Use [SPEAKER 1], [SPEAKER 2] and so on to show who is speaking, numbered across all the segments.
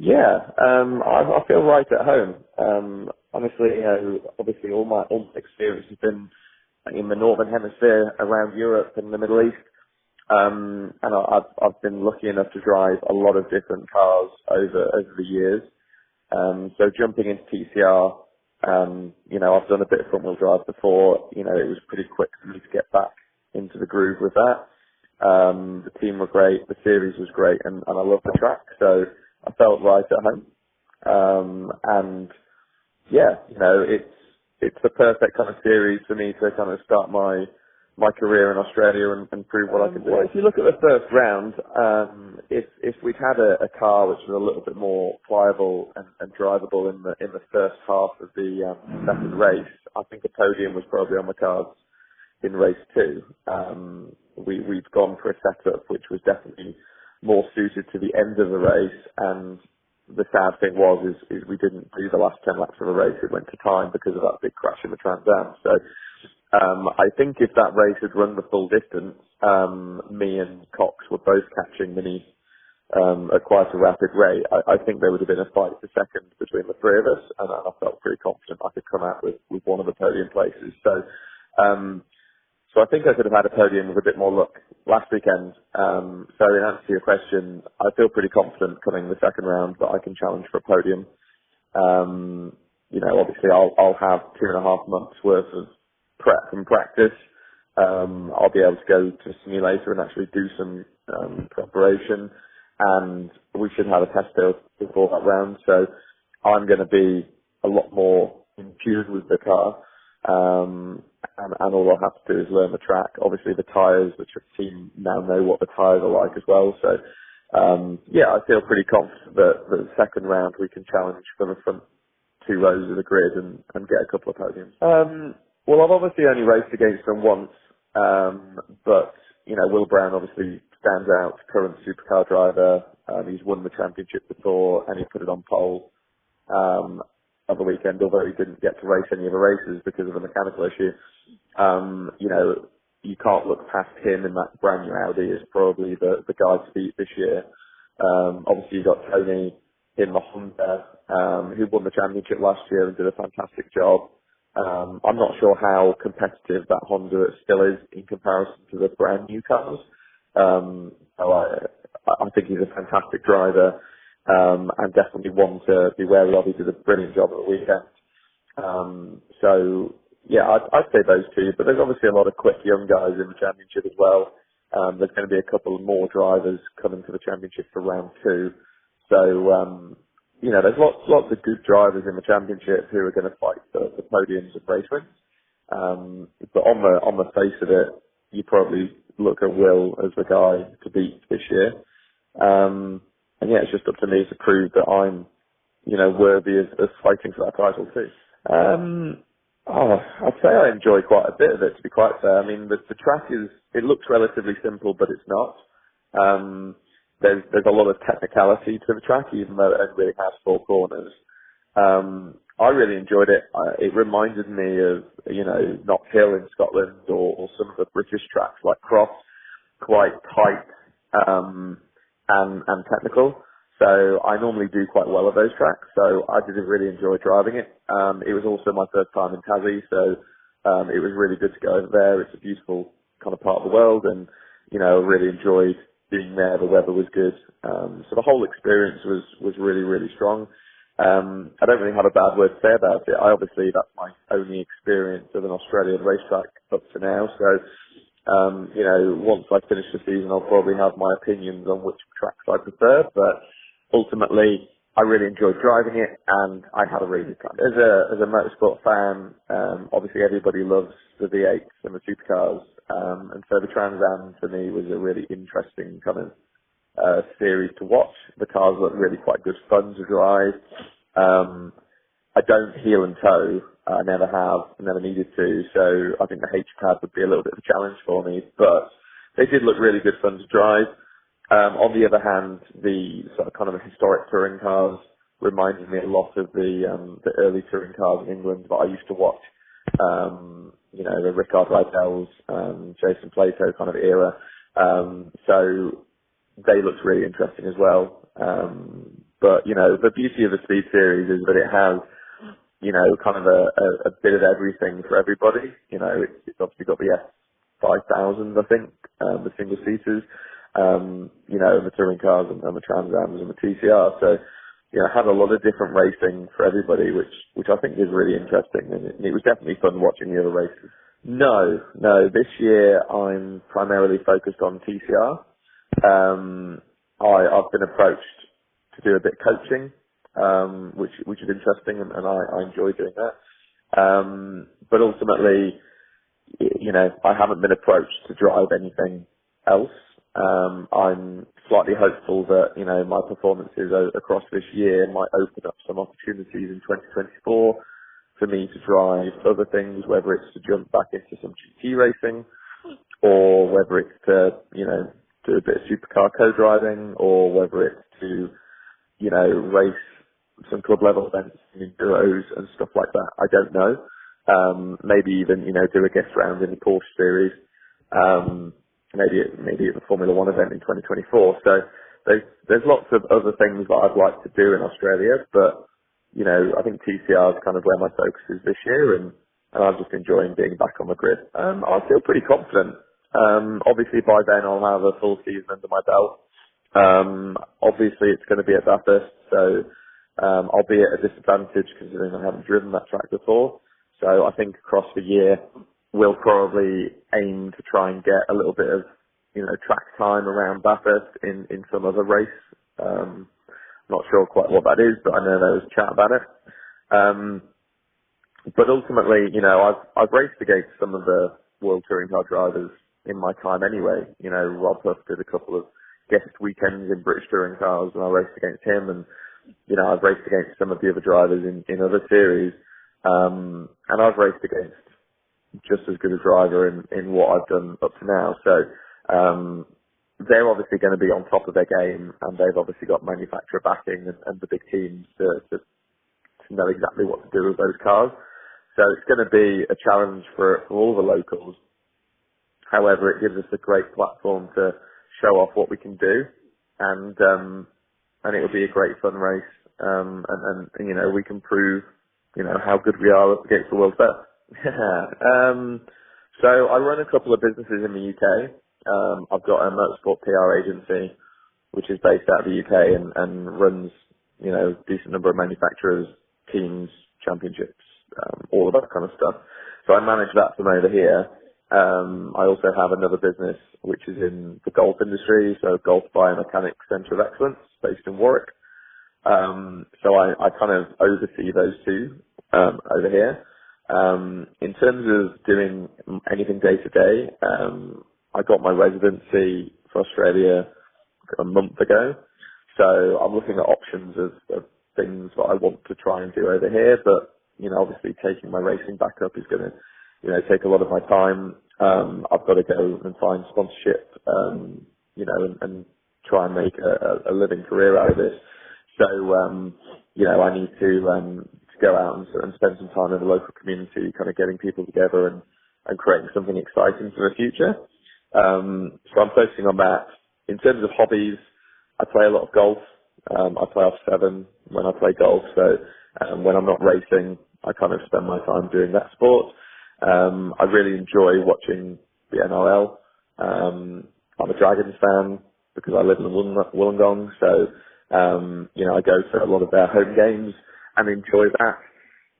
[SPEAKER 1] Yeah, I feel right at home. Honestly, obviously all my experience has been in the Northern Hemisphere, around Europe and the Middle East. And I've been lucky enough to drive a lot of different cars over the years. So jumping into TCR, I've done a bit of front wheel drive before. It was pretty quick for me to get back into the groove with that. The team were great, the series was great, and I love the track, so I felt right at home. And yeah, it's the perfect kind of series for me to kind of start my career in Australia and prove what I can do. Well, if you look at the first round, if we'd had a car which was a little bit more pliable and drivable in the first half of the second race, I think a podium was probably on the cards in race two. We'd gone for a setup which was definitely more suited to the end of the race, and the sad thing is we didn't do the last 10 laps of the race. It went to time because of that big crash in the Trans Am. So I think if that race had run the full distance, me and Cox were both catching Mini at quite a rapid rate. I think there would have been a fight for second between the three of us, and I felt pretty confident I could come out with one of the podium places. So I think I could have had a podium with a bit more luck last weekend. So in answer to your question, I feel pretty confident coming the second round that I can challenge for a podium. Obviously I'll have 2.5 months worth of prep and practice. I'll be able to go to a simulator and actually do some preparation, and we should have a test build before that round. So I'm going to be a lot more in tune with the car. And all I'll have to do is learn the track. Obviously the tyres, the team now know what the tyres are like as well. So, I feel pretty confident that the second round we can challenge for the front two rows of the grid and get a couple of podiums. Well, I've obviously only raced against them once, but, Will Brown obviously stands out, current supercar driver. He's won the championship before and he put it on pole. Of the weekend, although he didn't get to race any of the races because of a mechanical issue. You can't look past him, and that brand new Audi is probably the guy to beat this year. Obviously, you got Tony in the Honda, who won the championship last year and did a fantastic job. I'm not sure how competitive that Honda still is in comparison to the brand new cars. So I think he's a fantastic driver. And definitely one to be wary of. He did a brilliant job at the weekend. I'd say those two, but there's obviously a lot of quick young guys in the championship as well. There's going to be a couple more drivers coming to the championship for round two. So, there's lots of good drivers in the championship who are going to fight for the podiums and race wins. But on the face of it, you probably look at Will as the guy to beat this year. And it's just up to me to prove that I'm, worthy of fighting for that title too. I'd say I enjoy quite a bit of it, to be quite fair. I mean, the track it looks relatively simple, but it's not. There's a lot of technicality to the track, even though it only really has 4 corners. I really enjoyed it. It reminded me of, Knock Hill in Scotland or some of the British tracks like Cross, quite tight, and technical. So I normally do quite well at those tracks. So I did really enjoy driving it. It was also my first time in Tassie, so it was really good to go over there. It's a beautiful kind of part of the world, and I really enjoyed being there. The weather was good, so the whole experience was really, really strong. I don't really have a bad word to say about it. That's my only experience of an Australian racetrack up to now. So once I finish the season, I'll probably have my opinions on which tracks I prefer, but ultimately, I really enjoyed driving it, and I had a really good time. As a motorsport fan, obviously everybody loves the V8s and the supercars, and so the Trans Am for me was a really interesting kind of series to watch. The cars look really quite good fun to drive. I don't heel and toe. I never have, never needed to, so I think the H-pad would be a little bit of a challenge for me, but they did look really good fun to drive. On the other hand, the sort of kind of historic touring cars reminded me a lot of the early touring cars in England that I used to watch. The Rickard Rydell's, Jason Plato kind of era. So they looked really interesting as well. But, the beauty of the Speed Series is that it has, kind of a bit of everything for everybody. It's obviously got the S5000, I think, the single seaters, and the touring cars and the Trans Ams and the TCR. So, had a lot of different racing for everybody, which I think is really interesting. And it was definitely fun watching the other races. No. This year I'm primarily focused on TCR. I've been approached to do a bit of coaching, which is interesting, and I enjoy doing that. But ultimately, I haven't been approached to drive anything else. I'm slightly hopeful that, my performances across this year might open up some opportunities in 2024 for me to drive other things, whether it's to jump back into some GT racing, or whether it's to, do a bit of supercar co-driving, or whether it's to, race some club level events in Enduros and stuff like that. I don't know. Maybe even, do a guest round in the Porsche series. Maybe at the Formula One event in 2024. So there's lots of other things that I'd like to do in Australia, but, I think TCR is kind of where my focus is this year, and I'm just enjoying being back on the grid. I feel pretty confident. Obviously by then I'll have a full season under my belt. Obviously it's going to be at Bathurst, so I'll be at a disadvantage considering I haven't driven that track before. So I think across the year we'll probably aim to try and get a little bit of, track time around Bathurst in some other race. Not sure quite what that is, but I know there was chat about it. But ultimately, I've raced against some of the World Touring Car drivers in my time anyway. Rob Huff did a couple of guest weekends in British Touring Cars, and I raced against him, and, I've raced against some of the other drivers in other series. And I've raced against just as good a driver in what I've done up to now. So, they're obviously going to be on top of their game, and they've obviously got manufacturer backing and the big teams to know exactly what to do with those cars. So it's going to be a challenge for all the locals. However, it gives us a great platform to show off what we can do, and it'll be a great fun race. And we can prove, how good we are up against the world's best. So I run a couple of businesses in the UK. I've got a motorsport PR agency, which is based out of the UK and runs, a decent number of manufacturers, teams, championships, all of that kind of stuff. So I manage that from over here. I also have another business which is in the golf industry, so Golf Biomechanics Centre of Excellence, based in Warwick. So I kind of oversee those two over here. In terms of doing anything day to day, I got my residency for Australia a month ago, so I'm looking at options of things that I want to try and do over here. But obviously taking my racing back up is going to take a lot of my time. I've got to go and find sponsorship, and try and make a living career out of this. So, I need to go out and spend some time in the local community, kind of getting people together and creating something exciting for the future. So I'm focusing on that. In terms of hobbies, I play a lot of golf. I play off 7 when I play golf. So, when I'm not racing, I kind of spend my time doing that sport. I really enjoy watching the NRL. I'm a Dragons fan because I live in Wollongong, so I go to a lot of their home games and enjoy that.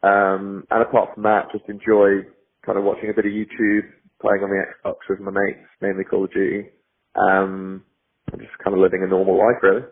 [SPEAKER 1] And apart from that, just enjoy kind of watching a bit of YouTube, playing on the Xbox with my mates, mainly Call of Duty. And just kind of living a normal life, really.